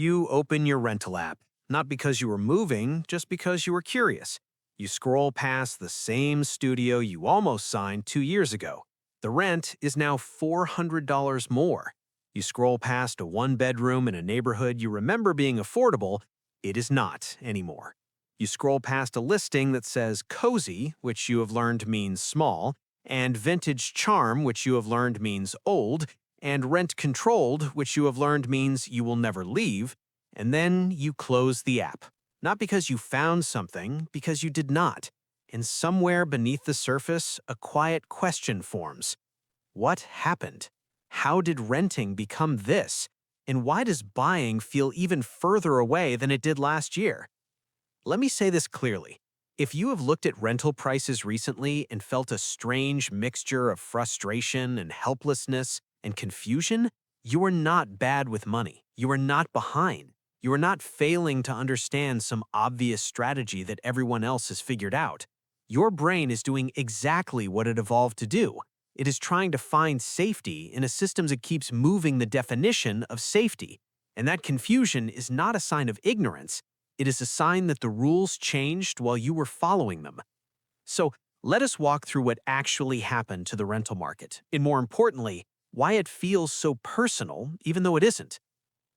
You open your rental app, not because you were moving, just because you were curious. You scroll past the same studio you almost signed 2 years ago. The rent is now $400 more. You scroll past a one-bedroom in a neighborhood you remember being affordable. It is not anymore. You scroll past a listing that says cozy, which you have learned means small, and vintage charm, which you have learned means old, and rent controlled, which you have learned means you will never leave, and then you close the app. Not because you found something, because you did not. And somewhere beneath the surface, a quiet question forms. What happened? How did renting become this? And why does buying feel even further away than it did last year? Let me say this clearly. If you have looked at rental prices recently and felt a strange mixture of frustration and helplessness and confusion, you are not bad with money. You are not behind. You are not failing to understand some obvious strategy that everyone else has figured out. Your brain is doing exactly what it evolved to do. It is trying to find safety in a system that keeps moving the definition of safety. And that confusion is not a sign of ignorance. It is a sign that the rules changed while you were following them. So, let us walk through what actually happened to the rental market, and more importantly, why it feels so personal even though it isn't.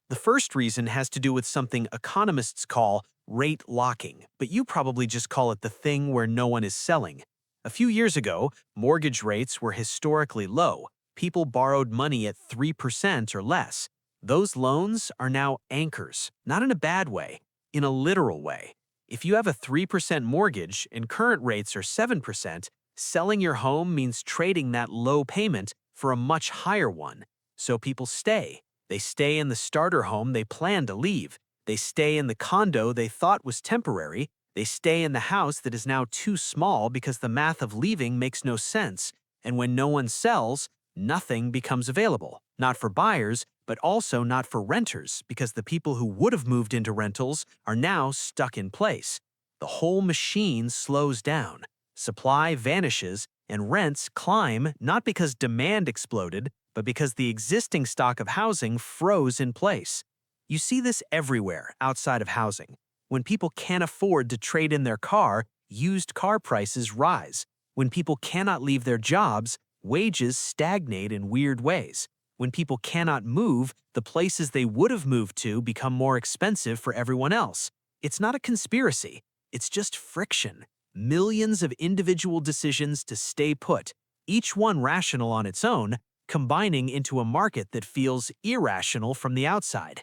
The first reason has to do with something economists call rate locking, but you probably just call it the thing where no one is selling. A few years ago, mortgage rates were historically low. People borrowed money at 3% or less. Those loans are now anchors, not in a bad way, in a literal way. If you have a 3% mortgage and current rates are 7%, selling your home means trading that low payment for a much higher one. So people stay. They stay in the starter home they plan to leave. They stay in the condo they thought was temporary. They stay in the house that is now too small because the math of leaving makes no sense. And when no one sells, nothing becomes available. Not for buyers, but also not for renters, because the people who would have moved into rentals are now stuck in place. The whole machine slows down. Supply vanishes, and rents climb not because demand exploded, but because the existing stock of housing froze in place. You see this everywhere outside of housing. When people can't afford to trade in their car, used car prices rise. When people cannot leave their jobs, wages stagnate in weird ways. When people cannot move, the places they would have moved to become more expensive for everyone else. It's not a conspiracy. It's just friction. Millions of individual decisions to stay put, each one rational on its own, combining into a market that feels irrational from the outside.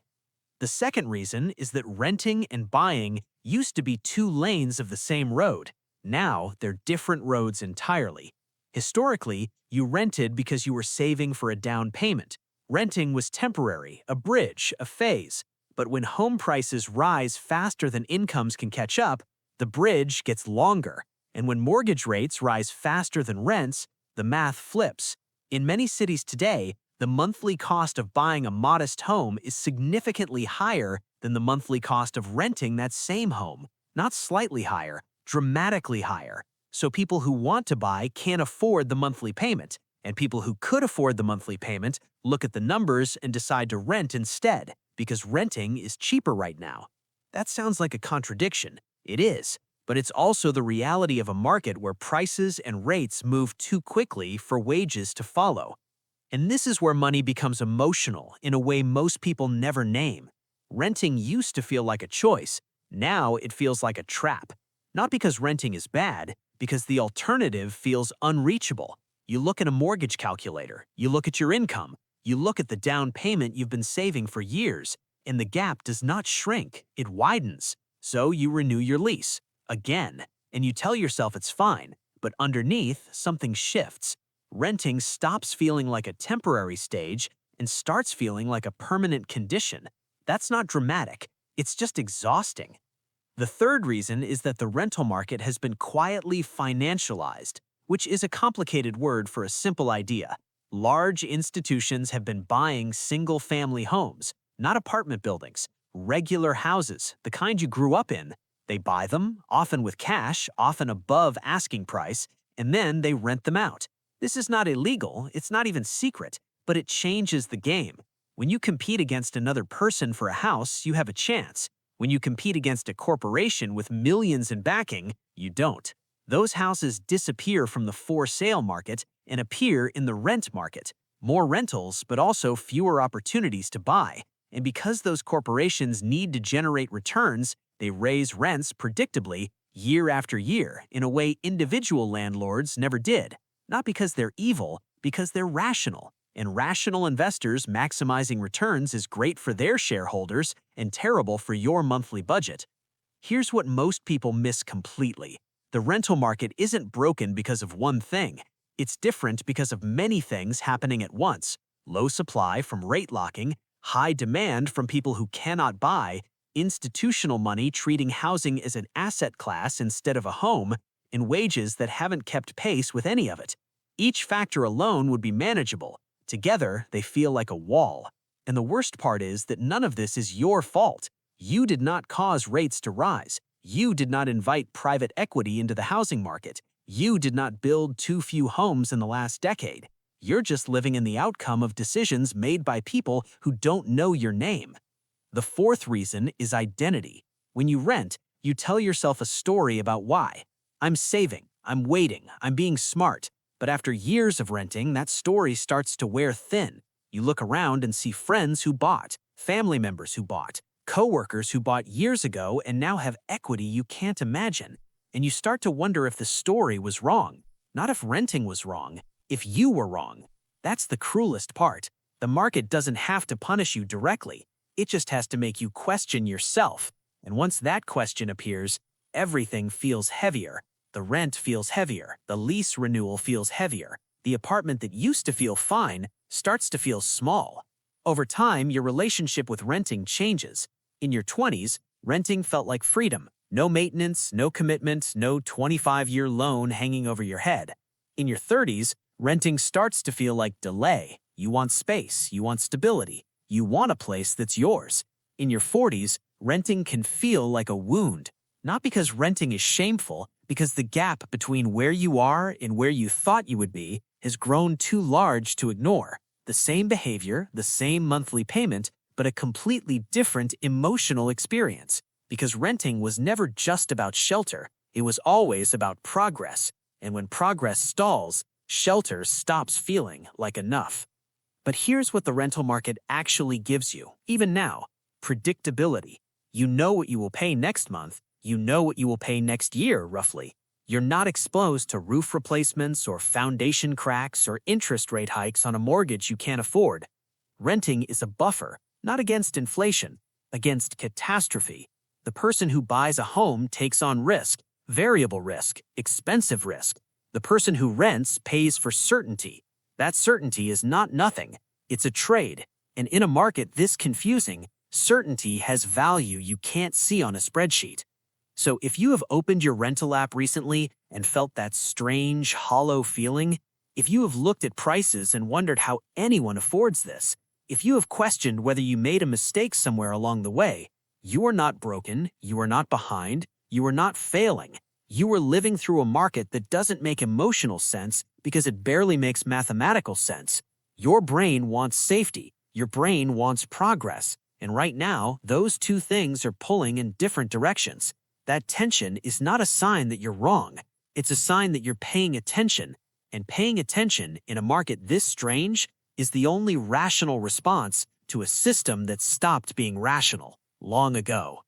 The second reason is that renting and buying used to be two lanes of the same road. Now, they're different roads entirely. Historically, you rented because you were saving for a down payment. Renting was temporary, a bridge, a phase. But when home prices rise faster than incomes can catch up, the bridge gets longer. And when mortgage rates rise faster than rents, the math flips. In many cities today, the monthly cost of buying a modest home is significantly higher than the monthly cost of renting that same home. Not slightly higher, dramatically higher. So people who want to buy can't afford the monthly payment, and people who could afford the monthly payment look at the numbers and decide to rent instead, because renting is cheaper right now. That sounds like a contradiction. It is, but it's also the reality of a market where prices and rates move too quickly for wages to follow. And this is where money becomes emotional in a way most people never name. Renting used to feel like a choice. Now it feels like a trap. Not because renting is bad, because the alternative feels unreachable. You look at a mortgage calculator, you look at your income, you look at the down payment you've been saving for years, and the gap does not shrink, it widens. So you renew your lease, again, and you tell yourself it's fine, but underneath, something shifts. Renting stops feeling like a temporary stage and starts feeling like a permanent condition. That's not dramatic, it's just exhausting. The third reason is that the rental market has been quietly financialized, which is a complicated word for a simple idea. Large institutions have been buying single-family homes, not apartment buildings, regular houses, the kind you grew up in. They buy them, often with cash, often above asking price, and then they rent them out. This is not illegal, it's not even secret, but it changes the game. When you compete against another person for a house, you have a chance. When you compete against a corporation with millions in backing, you don't. Those houses disappear from the for-sale market and appear in the rent market. More rentals, but also fewer opportunities to buy. And because those corporations need to generate returns, they raise rents predictably year after year in a way individual landlords never did. Not because they're evil, because they're rational. And rational investors maximizing returns is great for their shareholders and terrible for your monthly budget. Here's what most people miss completely. The rental market isn't broken because of one thing. It's different because of many things happening at once. Low supply from rate locking, high demand from people who cannot buy, institutional money treating housing as an asset class instead of a home, and wages that haven't kept pace with any of it. Each factor alone would be manageable. Together, they feel like a wall. And the worst part is that none of this is your fault. You did not cause rates to rise. You did not invite private equity into the housing market. You did not build too few homes in the last decade. You're just living in the outcome of decisions made by people who don't know your name. The fourth reason is identity. When you rent, you tell yourself a story about why. I'm saving, I'm waiting, I'm being smart. But after years of renting, that story starts to wear thin. You look around and see friends who bought, family members who bought, coworkers who bought years ago and now have equity you can't imagine. And you start to wonder if the story was wrong. Not if renting was wrong, if you were wrong. That's the cruelest part. The market doesn't have to punish you directly. It just has to make you question yourself. And once that question appears, everything feels heavier. The rent feels heavier. The lease renewal feels heavier. The apartment that used to feel fine starts to feel small. Over time, your relationship with renting changes. In your 20s, renting felt like freedom. No maintenance, no commitment, no 25-year loan hanging over your head. In your 30s, renting starts to feel like delay. You want space, you want stability, you want a place that's yours. In your 40s, renting can feel like a wound. Not because renting is shameful, because the gap between where you are and where you thought you would be has grown too large to ignore. The same behavior, the same monthly payment, but a completely different emotional experience. Because renting was never just about shelter, it was always about progress. And when progress stalls, shelter stops feeling like enough. But here's what the rental market actually gives you, even now: predictability. You know what you will pay next month. You know what you will pay next year, roughly. You're not exposed to roof replacements or foundation cracks or interest rate hikes on a mortgage you can't afford. Renting is a buffer, not against inflation, against catastrophe. The person who buys a home takes on risk, variable risk, expensive risk. The person who rents pays for certainty. That certainty is not nothing. It's a trade. And in a market this confusing, certainty has value you can't see on a spreadsheet. So if you have opened your rental app recently and felt that strange, hollow feeling, if you have looked at prices and wondered how anyone affords this, if you have questioned whether you made a mistake somewhere along the way, you are not broken, you are not behind, you are not failing. You are living through a market that doesn't make emotional sense because it barely makes mathematical sense. Your brain wants safety, your brain wants progress, and right now, those two things are pulling in different directions. That tension is not a sign that you're wrong. It's a sign that you're paying attention. And paying attention in a market this strange is the only rational response to a system that stopped being rational long ago.